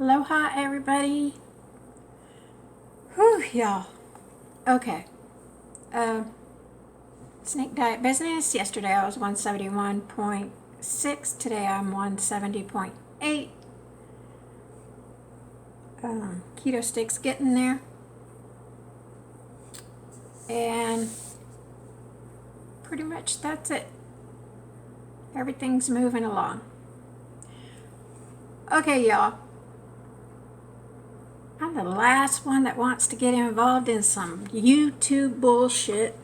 Aloha, everybody. Whew, y'all. Okay. Snake diet business. Yesterday I was 171.6. Today I'm 170.8. Keto sticks getting there. And pretty much that's it. Everything's moving along. Okay, y'all. I'm the last one that wants to get involved in some YouTube bullshit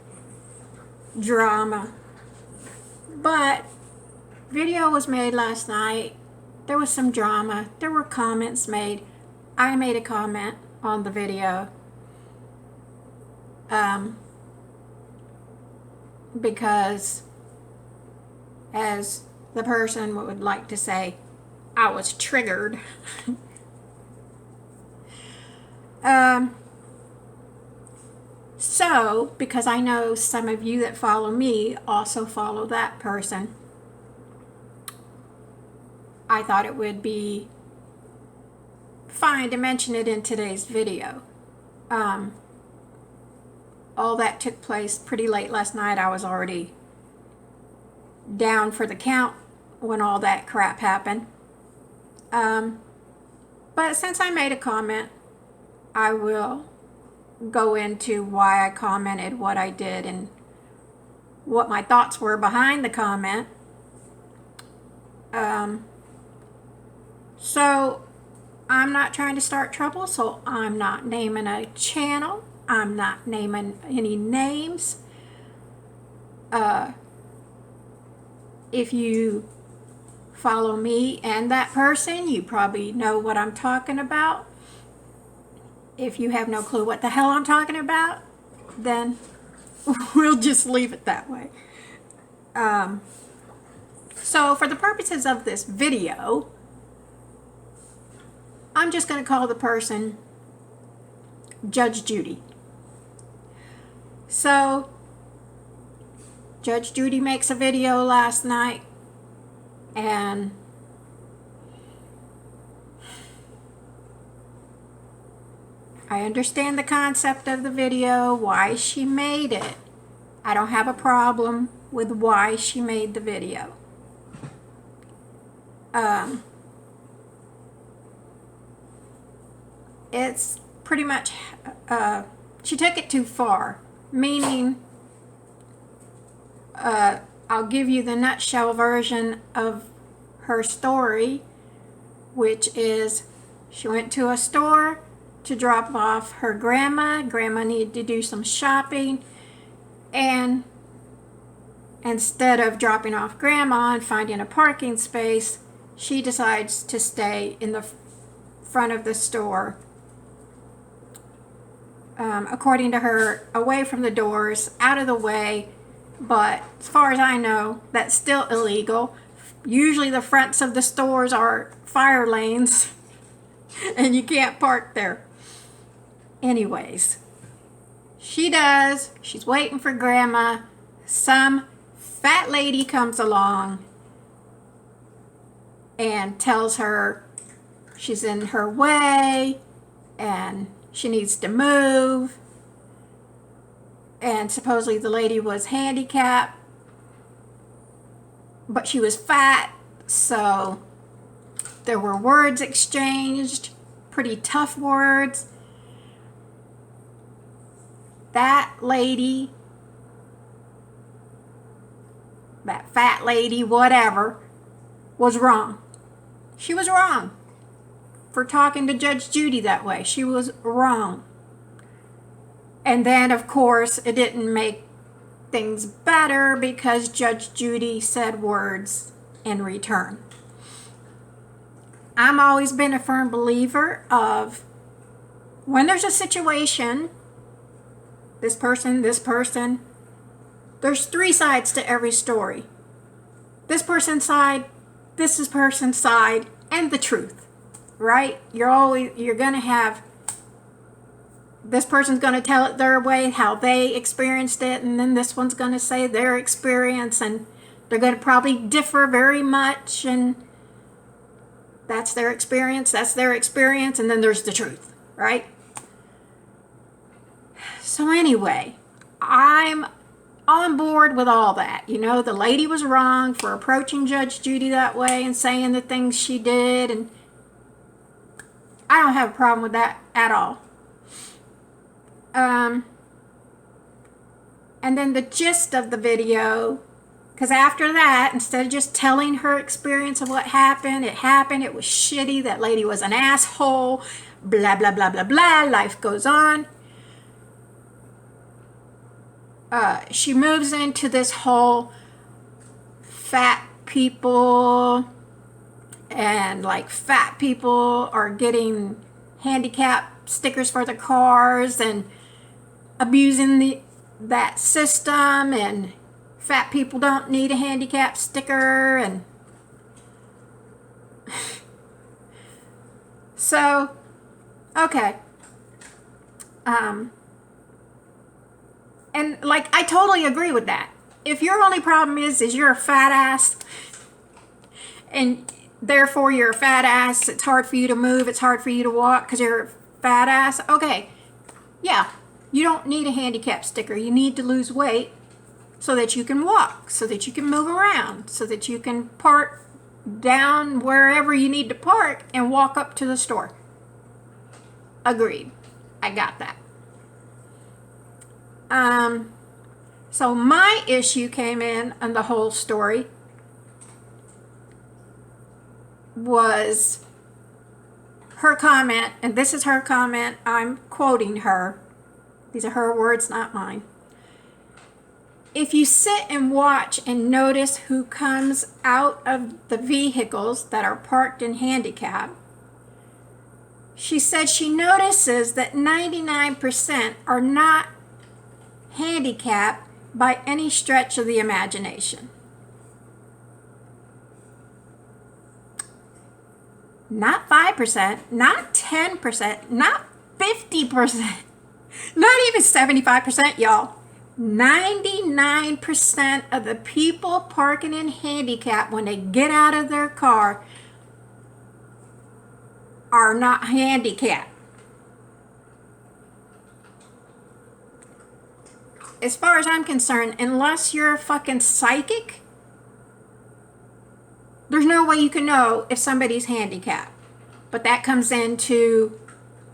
drama. But video was made last night. There was some drama. There were comments made. I made a comment on the video. Because as the person would like to say, I was triggered. So, because I know some of you that follow me also follow that person, I thought it would be fine to mention it in today's video. All that took place pretty late last night. I was already down for the count when all that crap happened. But since I made a comment, I will go into why I commented, what I did, and what my thoughts were behind the comment. So I'm not trying to start trouble, so I'm not naming a channel. I'm not naming any names. If you follow me and that person, you probably know what I'm talking about. If you have no clue what the hell I'm talking about, then we'll just leave it that way. So for the purposes of this video, I'm just going to call the person Judge Judy. So Judge Judy makes a video last night, and I understand the concept of the video, why she made it. I don't have a problem with why she made the video. It's pretty much, she took it too far, meaning, I'll give you the nutshell version of her story, which is she went to a store to drop off her grandma. Grandma needed to do some shopping, and instead of dropping off grandma and finding a parking space, she decides to stay in the front of the store. According to her, away from the doors, out of the way, but as far as I know, that's still illegal. Usually the fronts of the stores are fire lanes and you can't park there. Anyways, she does. She's waiting for grandma. Some fat lady comes along and tells her she's in her way and she needs to move. And supposedly the lady was handicapped, but she was fat, so there were words exchanged, pretty tough words. That lady, that fat lady, whatever, was wrong. She was wrong for talking to Judge Judy that way. She was wrong. And then, of course, it didn't make things better because Judge Judy said words in return. I've always been a firm believer of when there's a situation, this person, there's three sides to every story. This person's side, this is person's side, and the truth, right? You're going to have, this person's going to tell it their way, how they experienced it, and then this one's going to say their experience, and they're going to probably differ very much, and That's their experience, and then there's the truth, right? So anyway, I'm on board with all that. You know, the lady was wrong for approaching Judge Judy that way and saying the things she did, and I don't have a problem with that at all. And then the gist of the video, because after that, instead of just telling her experience of what happened, it was shitty, that lady was an asshole, blah, blah, blah, blah, blah, life goes on. She moves into this whole fat people, and like fat people are getting handicap stickers for their cars and abusing that system, and fat people don't need a handicap sticker, and so okay. And like, I totally agree with that. If your only problem is you're a fat ass, and therefore you're a fat ass, it's hard for you to move, it's hard for you to walk because you're a fat ass, okay, yeah, you don't need a handicap sticker. You need to lose weight so that you can walk, so that you can move around, so that you can park down wherever you need to park and walk up to the store. Agreed. I got that. So my issue came in on the whole story was her comment, and this is her comment, I'm quoting her. These are her words, not mine. If you sit and watch and notice who comes out of the vehicles that are parked in handicap, she said she notices that 99% are not handicapped by any stretch of the imagination. Not 5%, not 10%, not 50%, not even 75%, y'all. 99% of the people parking in handicap when they get out of their car are not handicapped. As far as I'm concerned, unless you're a fucking psychic, there's no way you can know if somebody's handicapped. But that comes into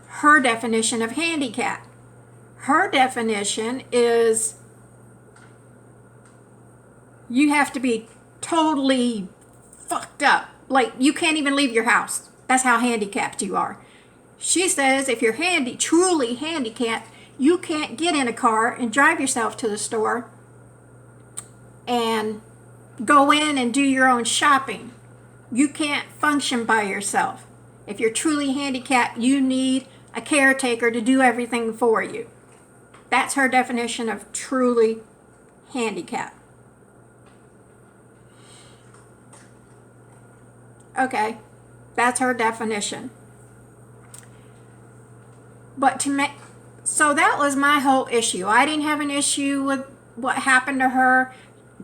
her definition of handicap. Her definition is you have to be totally fucked up. Like, you can't even leave your house. That's how handicapped you are. She says if you're truly handicapped, you can't get in a car and drive yourself to the store and go in and do your own shopping. You can't function by yourself. If you're truly handicapped, you need a caretaker to do everything for you. That's her definition of truly handicapped. Okay, that's her definition. But so that was my whole issue. I didn't have an issue with what happened to her.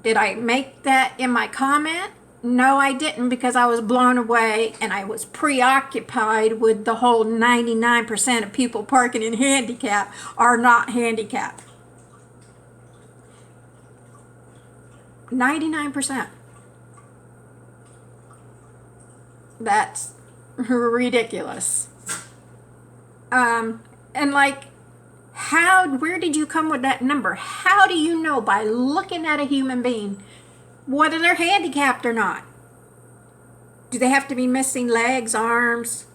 Did I make that in my comment? No, I didn't, because I was blown away and I was preoccupied with the whole 99% of people parking in handicap are not handicapped. 99%. That's ridiculous. And like, where did you come with that number? How do you know by looking at a human being whether they're handicapped or not? Do they have to be missing legs, arms?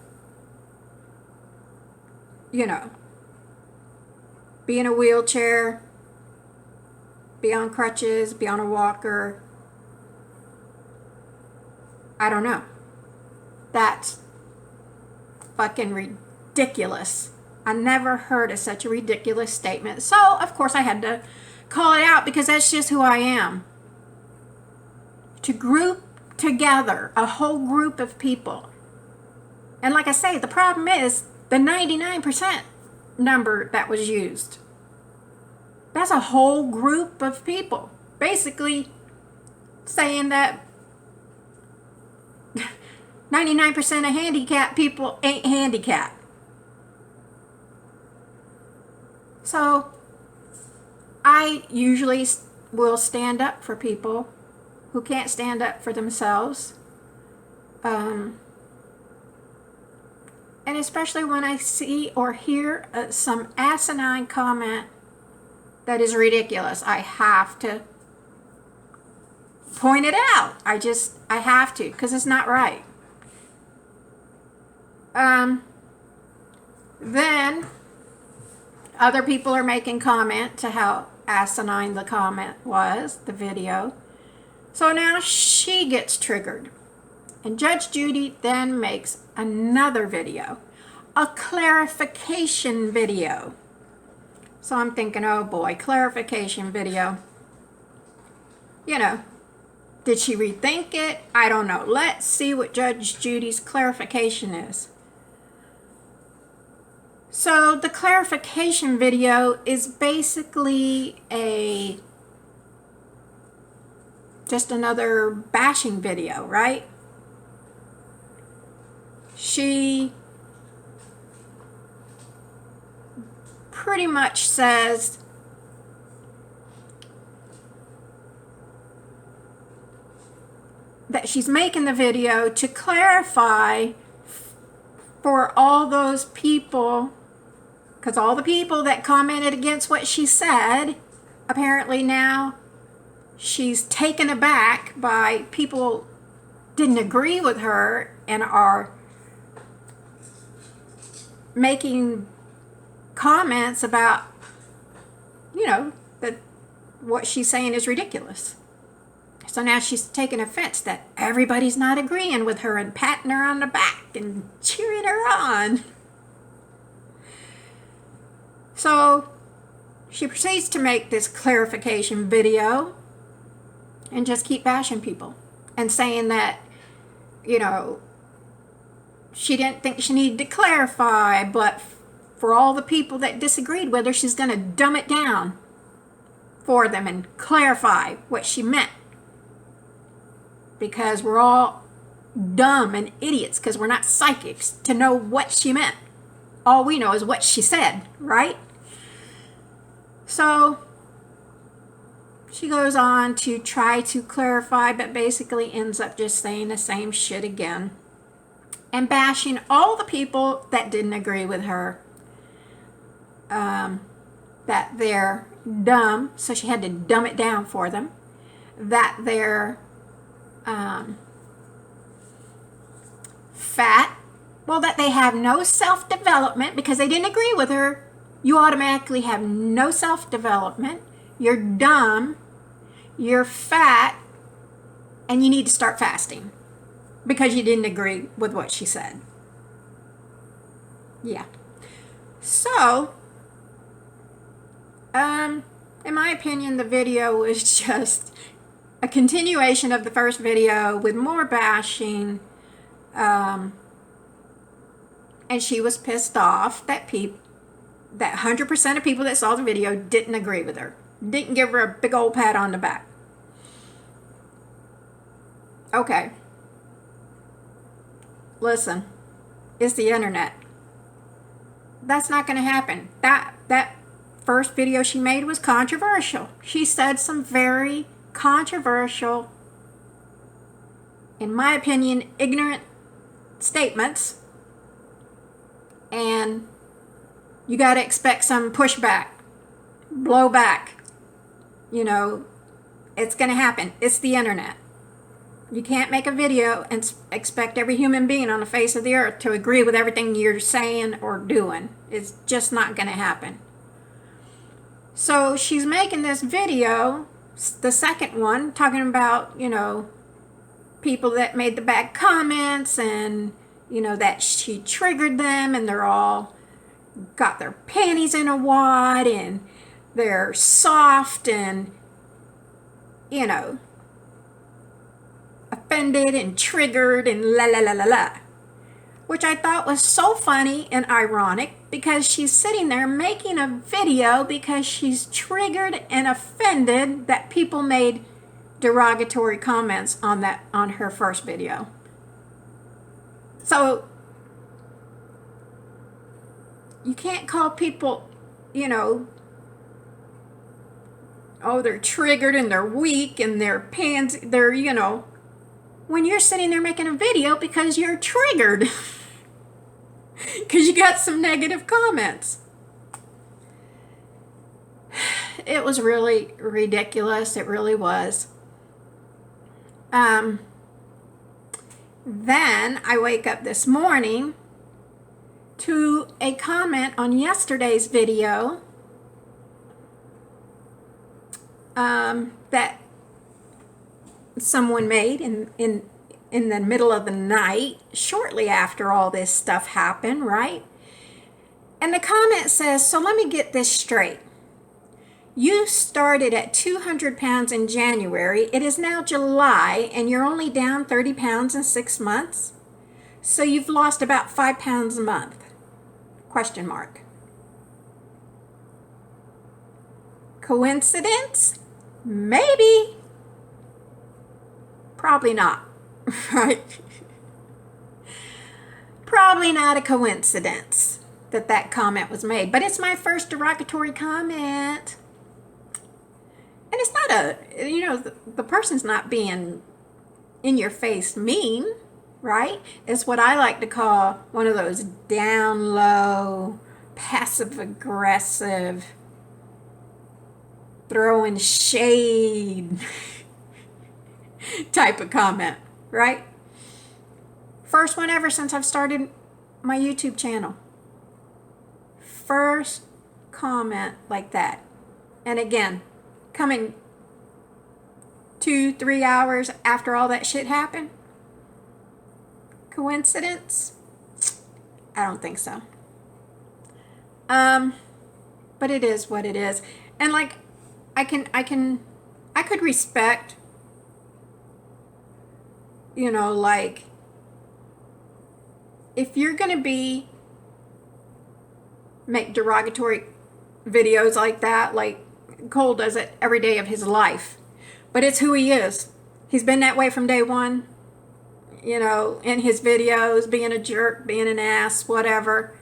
You know, be in a wheelchair, be on crutches, be on a walker. I don't know. That's fucking ridiculous. I never heard of such a ridiculous statement. So, of course, I had to call it out because that's just who I am. To group together a whole group of people. And like I say, the problem is the 99% number that was used. That's a whole group of people. Basically saying that 99% of handicapped people ain't handicapped. So I usually will stand up for people who can't stand up for themselves. And especially when I see or hear some asinine comment that is ridiculous, I have to point it out. I have to, because it's not right. Then other people are making comment to how asinine the comment was, the video. So now she gets triggered. And Judge Judy then makes another video, a clarification video. So I'm thinking, oh boy, clarification video. You know, did she rethink it? I don't know. Let's see what Judge Judy's clarification is. So the clarification video is basically just another bashing video, right? She pretty much says that she's making the video to clarify for all those people, because all the people that commented against what she said, apparently now she's taken aback by people didn't agree with her and are making comments about, that what she's saying is ridiculous. So now she's taking offense that everybody's not agreeing with her and patting her on the back and cheering her on. So she proceeds to make this clarification video and just keep bashing people and saying that, she didn't think she needed to clarify, but for all the people that disagreed with her, she's going to dumb it down for them and clarify what she meant. Because we're all dumb and idiots because we're not psychics to know what she meant. All we know is what she said, right? So she goes on to try to clarify, but basically ends up just saying the same shit again and bashing all the people that didn't agree with her, that they're dumb, so she had to dumb it down for them, that they're fat, well, that they have no self-development because they didn't agree with her. You automatically have no self-development. You're dumb, you're fat, and you need to start fasting because you didn't agree with what she said. Yeah. So, in my opinion, the video was just a continuation of the first video with more bashing, and she was pissed off that 100% of people that saw the video didn't agree with her, didn't give her a big old pat on the back. Okay, listen, it's the internet. That's not going to happen. That first video she made was controversial. She said some very controversial, in my opinion, ignorant statements, and you got to expect some pushback, blowback. It's going to happen. It's the internet. You can't make a video and expect every human being on the face of the earth to agree with everything you're saying or doing. It's just not going to happen. So she's making this video, the second one, talking about, people that made the bad comments and, that she triggered them and they're all got their panties in a wad and they're soft and, offended and triggered and la la la la la. Which I thought was so funny and ironic because she's sitting there making a video because she's triggered and offended that people made derogatory comments on her first video. So you can't call people, oh, they're triggered and they're weak and they're pansy, when you're sitting there making a video because you're triggered. Because you got some negative comments. It was really ridiculous. It really was. Then I wake up this morning to a comment on yesterday's video that someone made in the middle of the night, shortly after all this stuff happened, right? And the comment says, so let me get this straight. You started at 200 pounds in January. It is now July, and you're only down 30 pounds in 6 months. So you've lost about 5 pounds a month? Question mark. Coincidence? Maybe. Probably not. Right? Probably not a coincidence that comment was made. But it's my first derogatory comment. And it's not the person's not being in your face mean, right? It's what I like to call one of those down low, passive aggressive, throwing shade type of comment, right? First one ever since I've started my YouTube channel. First comment like that. And again, coming 2-3 hours after all that shit happened. Coincidence? I don't think so. But it is what it is. And like I could respect, like if you're gonna make derogatory videos like that, like Cole does it every day of his life, but it's who he is. He's been that way from day one, in his videos, being a jerk, being an ass, whatever.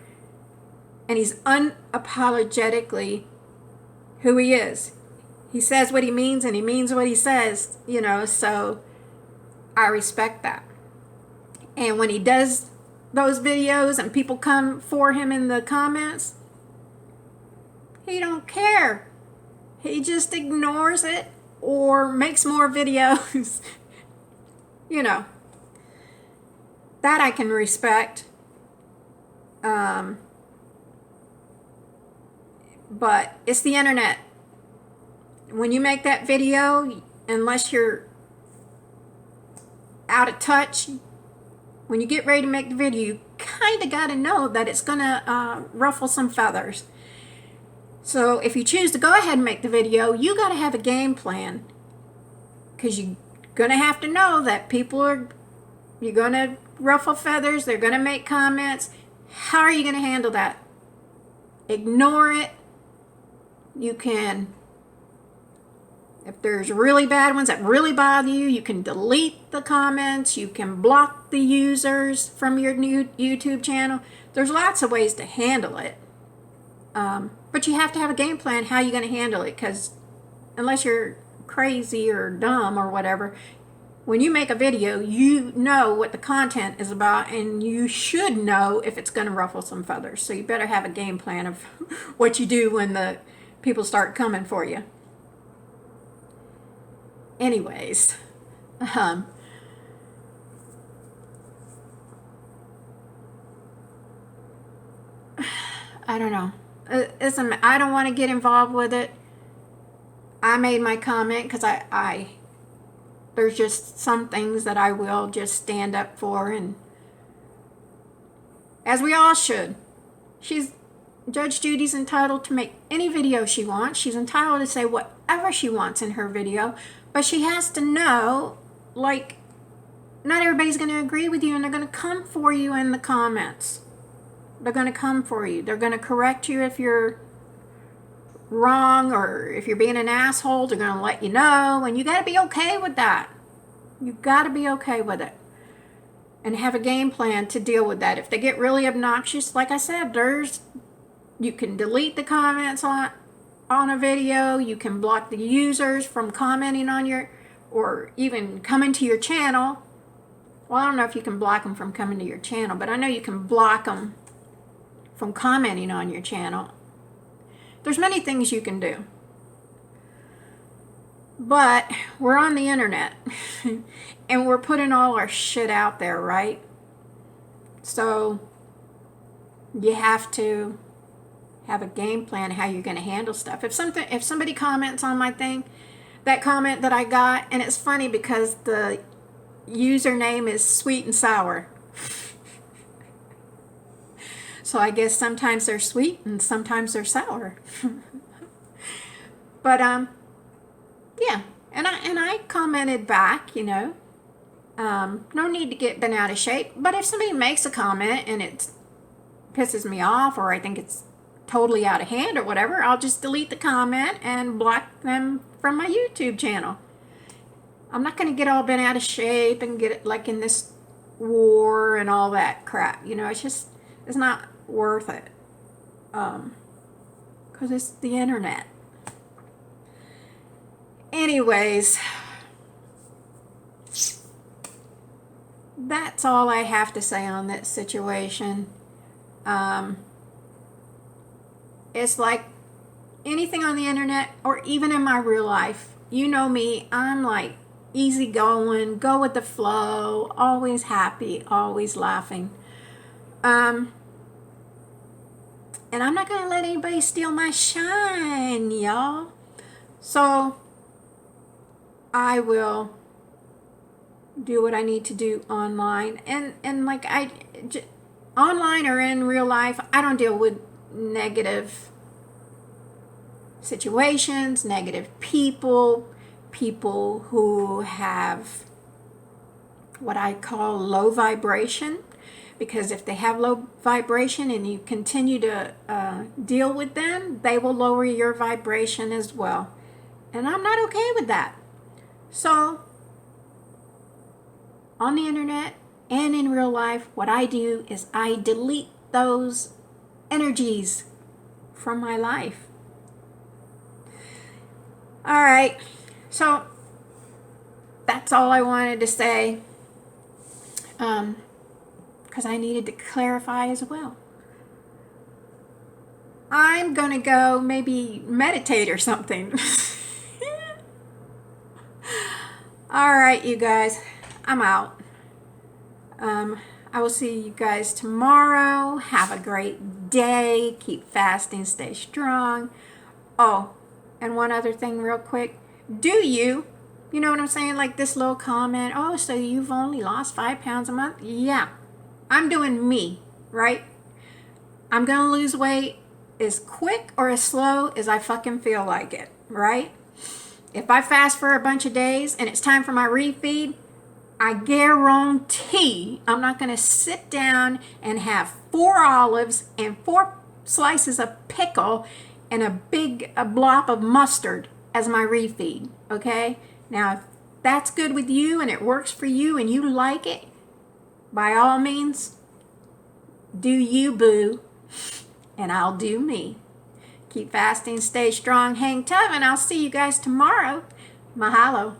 And he's unapologetically who he is. He says what he means and he means what he says, so I respect that. And when he does those videos and people come for him in the comments, he don't care. He just ignores it or makes more videos. That I can respect. But it's the internet. When you make that video, unless you're out of touch, when you get ready to make the video, you kind of got to know that it's going to ruffle some feathers. So if you choose to go ahead and make the video, you got to have a game plan. Because you're going to have to know that you're going to ruffle feathers, they're going to make comments. How are you going to handle that? Ignore it. You can, if there's really bad ones that really bother you, you can delete the comments. You can block the users from your new YouTube channel. There's lots of ways to handle it. But you have to have a game plan how you're going to handle it, because unless you're crazy or dumb or whatever, when you make a video, you know what the content is about, and you should know if it's going to ruffle some feathers. So you better have a game plan of what you do when the people start coming for you. Anyways, I don't know. I don't want to get involved with it. I made my comment because there's just some things that I will just stand up for, and as we all should. Judge Judy's entitled to make any video she wants. She's entitled to say whatever she wants in her video, but she has to know, like, not everybody's going to agree with you, and they're going to come for you in the comments. They're going to come for you. They're going to correct you if you're wrong, or if you're being an asshole, they're going to let you know, and you got to be okay with that. You got to be okay with it. and have a game plan to deal with that. If they get really obnoxious, like I said, you can delete the comments on a video. You can block the users from commenting on or even coming to your channel. Well, I don't know if you can block them from coming to your channel, but I know you can block them from commenting on your channel. There's many things you can do. But we're on the internet and we're putting all our shit out there, right? So you have to have a game plan how you're going to handle stuff. If somebody comments on my thing, that comment that I got, and it's funny because the username is sweet and sour. So I guess sometimes they're sweet and sometimes they're sour. But yeah, and I commented back, no need to get bent out of shape. But if somebody makes a comment and it pisses me off, or I think it's totally out of hand or whatever, I'll just delete the comment and block them from my YouTube channel. I'm not going to get all bent out of shape and get it like in this war and all that crap. It's not worth it. Because it's the internet. Anyways, that's all I have to say on that situation. It's like anything on the internet or even in my real life. You know me, I'm like easy going, go with the flow, always happy, always laughing. And I'm not going to let anybody steal my shine, y'all. So I will do what I need to do online. And like online or in real life, I don't deal with negative situations, negative people who have what I call low vibration. Because if they have low vibration and you continue to deal with them, they will lower your vibration as well. And I'm not okay with that. So, on the internet and in real life, what I do is I delete those energies from my life. All right. So, that's all I wanted to say. Because I needed to clarify as well. I'm going to go maybe meditate or something. All right, you guys. I'm out. I will see you guys tomorrow. Have a great day. Keep fasting. Stay strong. Oh, and one other thing real quick. You know what I'm saying? Like this little comment. Oh, so you've only lost 5 pounds a month? Yeah. I'm doing me, right? I'm going to lose weight as quick or as slow as I fucking feel like it, right? If I fast for a bunch of days and it's time for my refeed, I guarantee I'm not going to sit down and have 4 olives and 4 slices of pickle and a blob of mustard as my refeed, okay? Now, if that's good with you and it works for you and you like it, by all means, do you, boo, and I'll do me. Keep fasting, stay strong, hang tough, and I'll see you guys tomorrow. Mahalo.